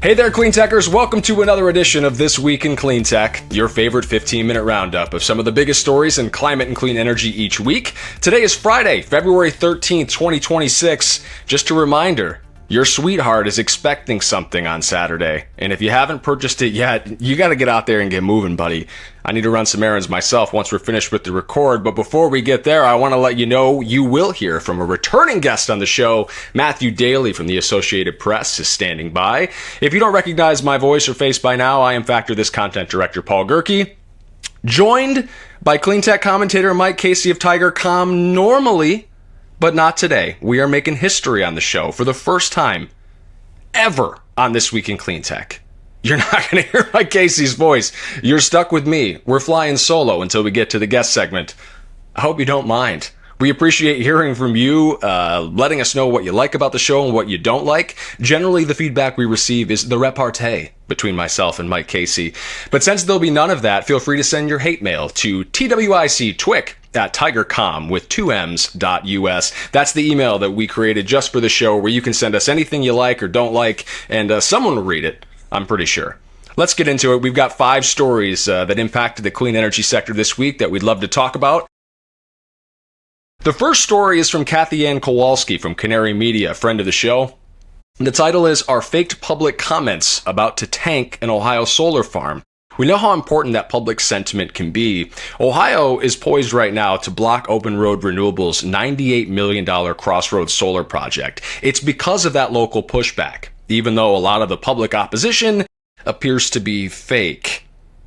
Hey there, Cleantechers. Welcome to another edition of This Week in Cleantech, your favorite 15-minute roundup of some of the biggest stories in climate and clean energy each week. Today is Friday, February 13th, 2026. Just a reminder, your sweetheart is expecting something on Saturday, and if you haven't purchased it yet, you got to get out there and get moving, buddy. I need to run some errands myself once we're finished with the record, but before we get there, I want to let you know you will hear from a returning guest on the show. Matthew Daly from the Associated Press is standing by. If you don't recognize my voice or face by now, I am Factor This content director Paul Gerke, joined by Cleantech commentator Mike Casey of Tigercomm. Normally, but not today, we are making history on the show for the first time ever on This Week in Cleantech. You're not going to hear Mike Casey's voice. You're stuck with me. We're flying solo until we get to the guest segment. I hope you don't mind. We appreciate hearing from you, letting us know what you like about the show and what you don't like. Generally, the feedback we receive is the repartee between myself and Mike Casey. But since there'll be none of that, feel free to send your hate mail to twictwick@tigercomm with 2ms.us. That's the email that we created just for the show, where you can send us anything you like or don't like, and someone will read it, I'm pretty sure. Let's get into it. We've got 5 stories that impacted the clean energy sector this week that we'd love to talk about. The first story is from Kathy Ann Kowalski from Canary Media, a friend of the show. The title is, "Are Faked Public Comments About to Tank an Ohio Solar Farm?" We know how important that public sentiment can be. Ohio is poised right now to block Open Road Renewables' $98 million Crossroads solar project. It's because of that local pushback, even though a lot of the public opposition appears to be fake.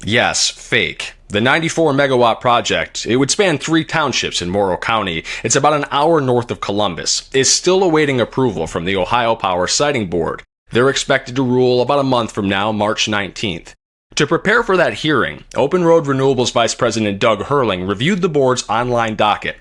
Yes, fake. The 94-megawatt project, it would span 3 townships in Morrow County. It's about an hour north of Columbus. Is still awaiting approval from the Ohio Power Siting Board. They're expected to rule about a month from now, March 19th. To prepare for that hearing, Open Road Renewables Vice President Doug Hurling reviewed the board's online docket.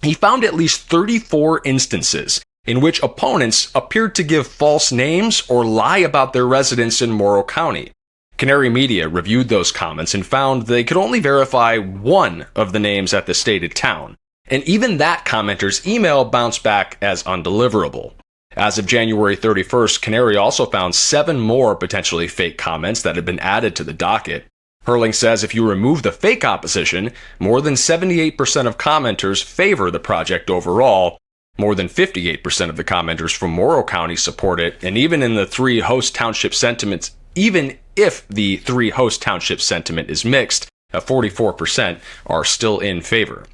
He found at least 34 instances in which opponents appeared to give false names or lie about their residence in Morrow County. Canary Media reviewed those comments and found they could only verify one of the names at the stated town. And even that commenter's email bounced back as undeliverable. As of January 31st, Canary also found 7 more potentially fake comments that had been added to the docket. Hurling says if you remove the fake opposition, more than 78% of commenters favor the project overall. More than 58% of the commenters from Morrow County support it, and even if the 3 host township sentiment is mixed, 44% are still in favor.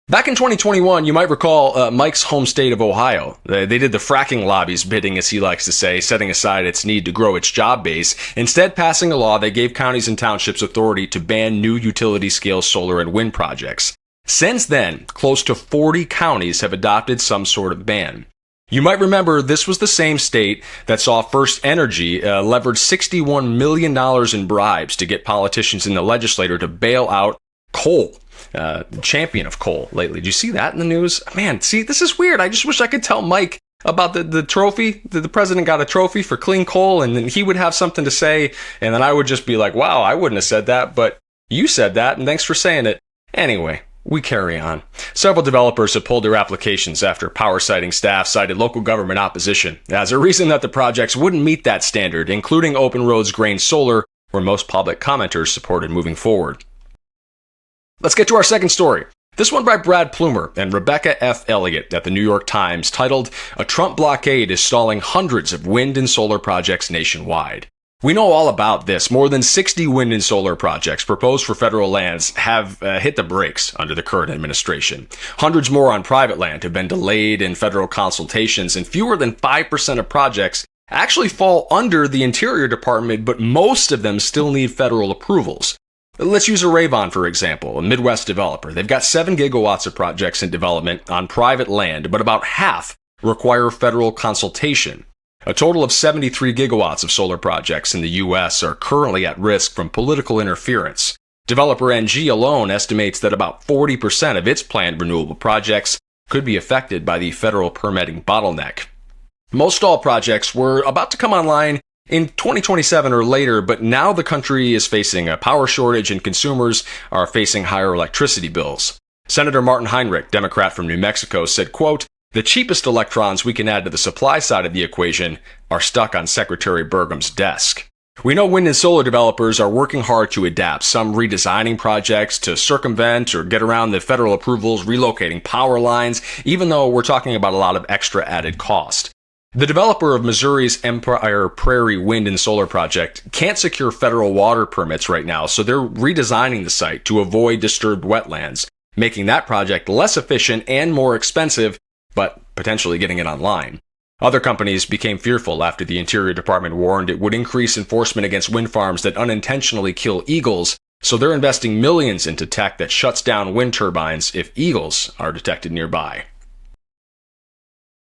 Back in 2021, you might recall Mike's home state of Ohio. They did the fracking lobby's bidding, as he likes to say, setting aside its need to grow its job base. Instead, passing a law that gave counties and townships authority to ban new utility-scale solar and wind projects. Since then, close to 40 counties have adopted some sort of ban. You might remember this was the same state that saw First Energy leverage $61 million in bribes to get politicians in the legislature to bail out coal. The champion of coal lately. Did you see that in the news? Man, see, this is weird. I just wish I could tell Mike about the trophy. The president got a trophy for clean coal, and then he would have something to say, and then I would just be like, wow, I wouldn't have said that, but you said that, and thanks for saying it. Anyway, we carry on. Several developers have pulled their applications after power siting staff cited local government opposition as a reason that the projects wouldn't meet that standard, including Open Road's Grain Solar, where most public commenters supported moving forward. Let's get to our second story. This one by Brad Plumer and Rebecca F. Elliott at the New York Times, titled, "A Trump Blockade is Stalling Hundreds of Wind and Solar Projects Nationwide." We know all about this. More than 60 wind and solar projects proposed for federal lands have hit the brakes under the current administration. Hundreds more on private land have been delayed in federal consultations, and fewer than 5% of projects actually fall under the Interior Department, but most of them still need federal approvals. Let's use Aravon, for example, a Midwest developer. They've got 7 gigawatts of projects in development on private land, but about half require federal consultation. A total of 73 gigawatts of solar projects in the U.S. are currently at risk from political interference. Developer NG alone estimates that about 40% of its planned renewable projects could be affected by the federal permitting bottleneck. Most all projects were about to come online in 2027 or later, but now the country is facing a power shortage and consumers are facing higher electricity bills. Senator Martin Heinrich, Democrat from New Mexico, said, quote, "The cheapest electrons we can add to the supply side of the equation are stuck on Secretary Burgum's desk. We know wind and solar developers are working hard to adapt, some redesigning projects to circumvent or get around the federal approvals, relocating power lines, even though we're talking about a lot of extra added cost. The developer of Missouri's Empire Prairie Wind and Solar Project can't secure federal water permits right now, so they're redesigning the site to avoid disturbed wetlands, making that project less efficient and more expensive, but potentially getting it online. Other companies became fearful after the Interior Department warned it would increase enforcement against wind farms that unintentionally kill eagles, so they're investing millions into tech that shuts down wind turbines if eagles are detected nearby.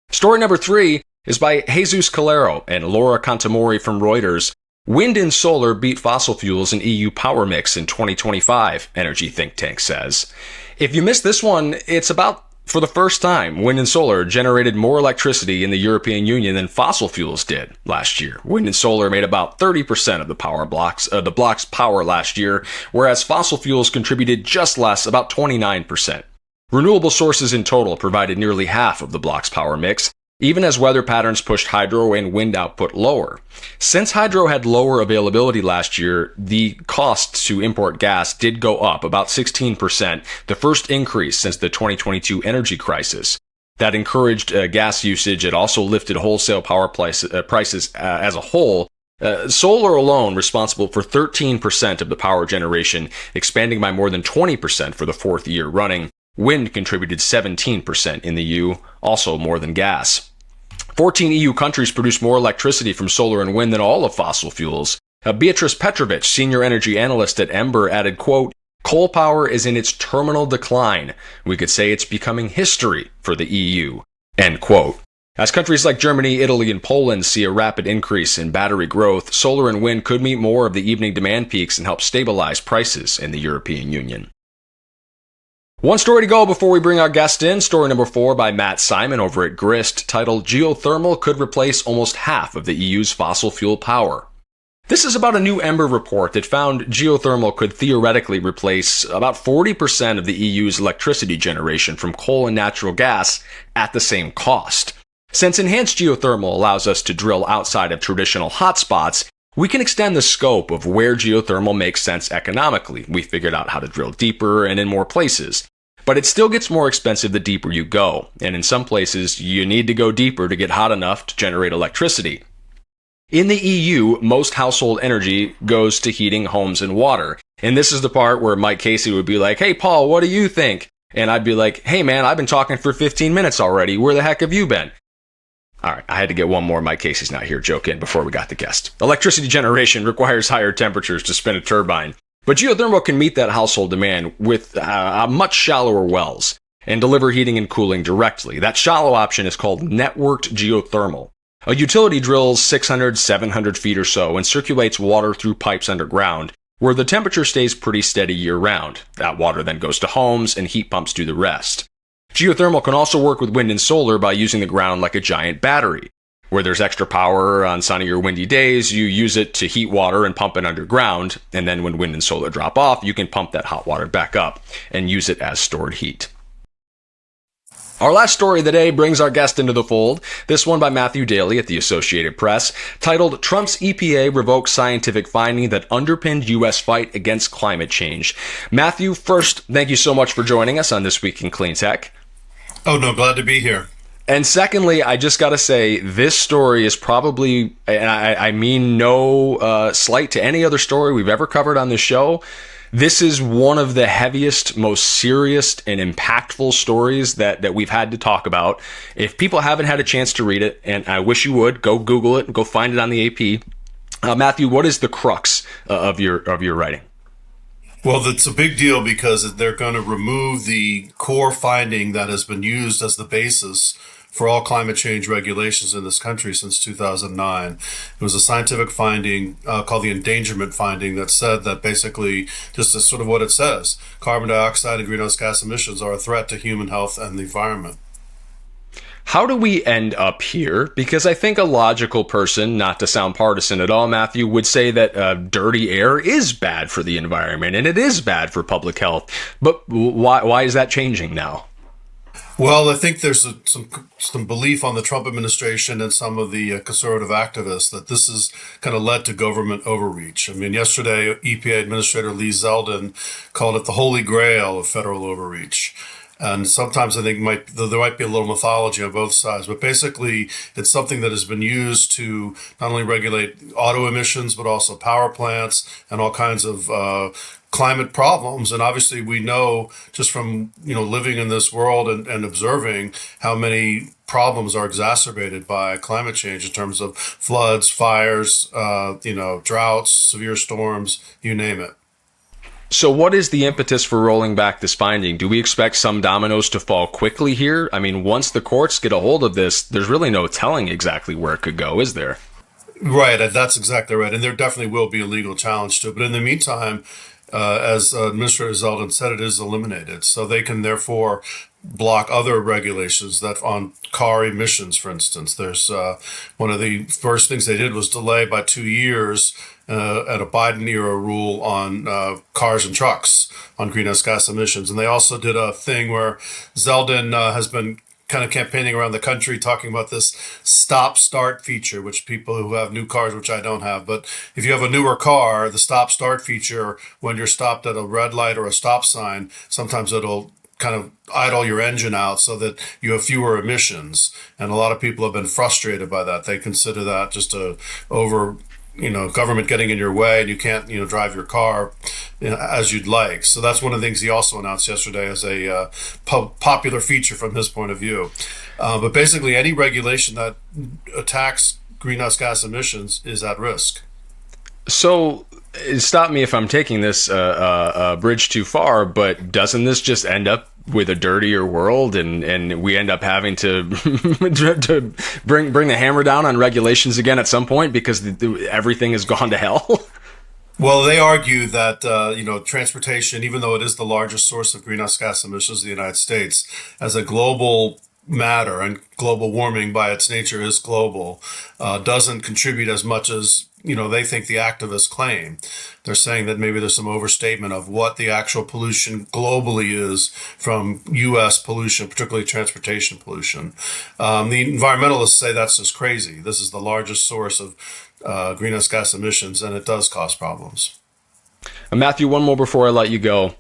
Story number 3 is by Jesus Calero and Laura Contamori from Reuters. Wind and solar beat fossil fuels in EU power mix in 2025, energy think tank says. If you missed this one, it's about for the first time, wind and solar generated more electricity in the European Union than fossil fuels did last year. Wind and solar made about 30% of the block's power last year, whereas fossil fuels contributed just less, about 29%. Renewable sources in total provided nearly half of the block's power mix, even as weather patterns pushed hydro and wind output lower. Since hydro had lower availability last year, the cost to import gas did go up about 16%, the first increase since the 2022 energy crisis. That encouraged gas usage. It also lifted wholesale power prices as a whole. Solar alone responsible for 13% of the power generation, expanding by more than 20% for the fourth year running. Wind contributed 17% in the EU, also more than gas. 14 EU countries produce more electricity from solar and wind than all of fossil fuels. Beatrice Petrovich, senior energy analyst at Ember, added, quote, "Coal power is in its terminal decline. We could say it's becoming history for the EU," end quote. As countries like Germany, Italy, and Poland see a rapid increase in battery growth, solar and wind could meet more of the evening demand peaks and help stabilize prices in the European Union. One story to go before we bring our guest in. Story number 4 by Matt Simon over at Grist, titled "Geothermal Could Replace Almost Half of the EU's Fossil Fuel Power." This is about a new Ember report that found geothermal could theoretically replace about 40% of the EU's electricity generation from coal and natural gas at the same cost. Since enhanced geothermal allows us to drill outside of traditional hotspots, we can extend the scope of where geothermal makes sense economically. We figured out how to drill deeper and in more places. But it still gets more expensive the deeper you go, and in some places you need to go deeper to get hot enough to generate electricity. In the EU, most household energy goes to heating homes and water. And this is the part where Mike Casey would be like, "Hey Paul, what do you think?" And I'd be like, "Hey man, I've been talking for 15 minutes already. Where the heck have you been?" All right, I had to get one more Mike Casey's not here joke in before we got the guest. Electricity generation requires higher temperatures to spin a turbine, but geothermal can meet that household demand with much shallower wells and deliver heating and cooling directly. That shallow option is called networked geothermal. A utility drills 600, 700 feet or so and circulates water through pipes underground, where the temperature stays pretty steady year-round. That water then goes to homes and heat pumps do the rest. Geothermal can also work with wind and solar by using the ground like a giant battery. Where there's extra power on sunny or windy days, you use it to heat water and pump it underground, and then when wind and solar drop off, you can pump that hot water back up and use it as stored heat. Our last story of the day brings our guest into the fold, this one by Matthew Daly at the Associated Press, titled "Trump's EPA Revokes Scientific Finding That Underpinned U.S. Fight Against Climate Change." Matthew, first, thank you so much for joining us on This Week in Cleantech. Oh, no, glad to be here. And secondly, I just got to say, this story is probably, and I mean no slight to any other story we've ever covered on this show, this is one of the heaviest, most serious, and impactful stories that we've had to talk about. If people haven't had a chance to read it, and I wish you would, go Google it and go find it on the AP. Matthew, what is the crux of your writing? Well, it's a big deal because they're going to remove the core finding that has been used as the basis for all climate change regulations in this country since 2009. It was a scientific finding called the endangerment finding that said that basically, just as sort of what it says, carbon dioxide and greenhouse gas emissions are a threat to human health and the environment. How do we end up here? Because I think a logical person, not to sound partisan at all, Matthew, would say that dirty air is bad for the environment and it is bad for public health. But why is that changing now? Well, I think there's some belief on the Trump administration and some of the conservative activists that this has kind of led to government overreach. I mean, yesterday, EPA Administrator Lee Zeldin called it the holy grail of federal overreach. And sometimes I think there might be a little mythology on both sides, but basically it's something that has been used to not only regulate auto emissions, but also power plants and all kinds of climate problems. And obviously we know just from, living in this world and observing how many problems are exacerbated by climate change in terms of floods, fires, droughts, severe storms, you name it. So what is the impetus for rolling back this finding? Do we expect some dominoes to fall quickly here? I mean, once the courts get a hold of this, there's really no telling exactly where it could go, is there? Right, that's exactly right. And there definitely will be a legal challenge to it. But in the meantime, as Administrator Zeldin said, it is eliminated. So they can therefore block other regulations that on car emissions, for instance. There's one of the first things they did was delay by 2 years at a Biden era rule on cars and trucks on greenhouse gas emissions. And they also did a thing where Zeldin has been kind of campaigning around the country talking about this stop-start feature, which people who have new cars, which I don't have, but if you have a newer car, the stop-start feature, when you're stopped at a red light or a stop sign, sometimes it'll kind of idle your engine out so that you have fewer emissions. And a lot of people have been frustrated by that. They consider that just government getting in your way and you can't, drive your car as you'd like. So that's one of the things he also announced yesterday as a popular feature from his point of view. But basically, any regulation that attacks greenhouse gas emissions is at risk. So stop me if I'm taking this bridge too far, but doesn't this just end up with a dirtier world and we end up having to to bring the hammer down on regulations again at some point because everything has gone to hell? Well, they argue that, transportation, even though it is the largest source of greenhouse gas emissions in the United States, as a global matter, and global warming by its nature is global, doesn't contribute as much as they think the activists claim. They're saying that maybe there's some overstatement of what the actual pollution globally is from U.S. pollution, particularly transportation pollution. The environmentalists say that's just crazy. This is the largest source of greenhouse gas emissions, and it does cause problems. Matthew, one more before I let you go.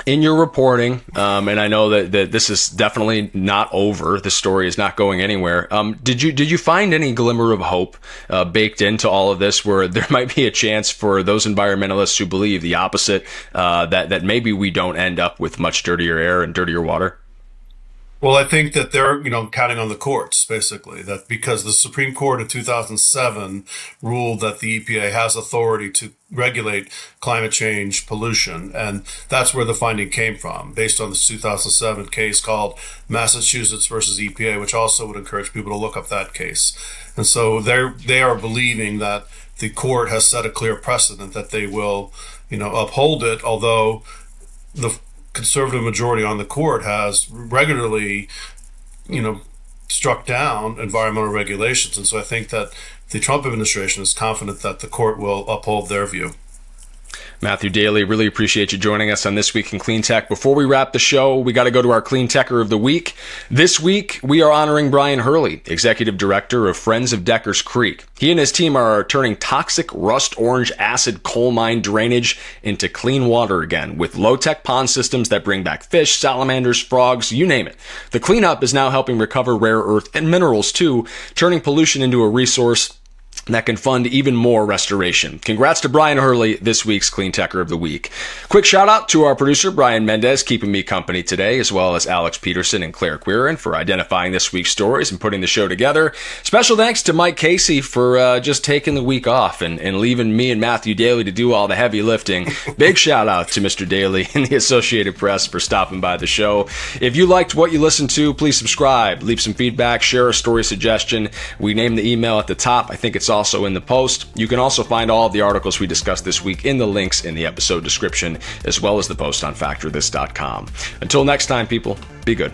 In your reporting, and I know that this is definitely not over, the story is not going anywhere. Did you find any glimmer of hope baked into all of this, where there might be a chance for those environmentalists who believe the opposite, that maybe we don't end up with much dirtier air and dirtier water? Well, I think that they're, counting on the courts, basically, that because the Supreme Court in 2007 ruled that the EPA has authority to regulate climate change pollution. And that's where the finding came from, based on the 2007 case called Massachusetts versus EPA, which also would encourage people to look up that case. And so they are believing that the court has set a clear precedent that they will, uphold it, although the conservative majority on the court has regularly, struck down environmental regulations. And so I think that the Trump administration is confident that the court will uphold their view. Matthew Daly, really appreciate you joining us on This Week in Clean Tech. Before we wrap the show, we got to go to our Cleantecher of the Week. This week, we are honoring Brian Hurley, Executive Director of Friends of Deckers Creek. He and his team are turning toxic rust orange acid coal mine drainage into clean water again with low-tech pond systems that bring back fish, salamanders, frogs, you name it. The cleanup is now helping recover rare earth and minerals too, turning pollution into a resource that can fund even more restoration. Congrats to Brian Hurley, this week's Cleantecher of the Week. Quick shout out to our producer, Brian Mendez, keeping me company today, as well as Alex Peterson and Claire Quirin for identifying this week's stories and putting the show together. Special thanks to Mike Casey for just taking the week off and leaving me and Matthew Daly to do all the heavy lifting. Big shout out to Mr. Daly and the Associated Press for stopping by the show. If you liked what you listened to, please subscribe, leave some feedback, share a story suggestion. We named the email at the top. I think it's also in the post. You can also find all of the articles we discussed this week in the links in the episode description, as well as the post on factorthis.com. Until next time, people, be good.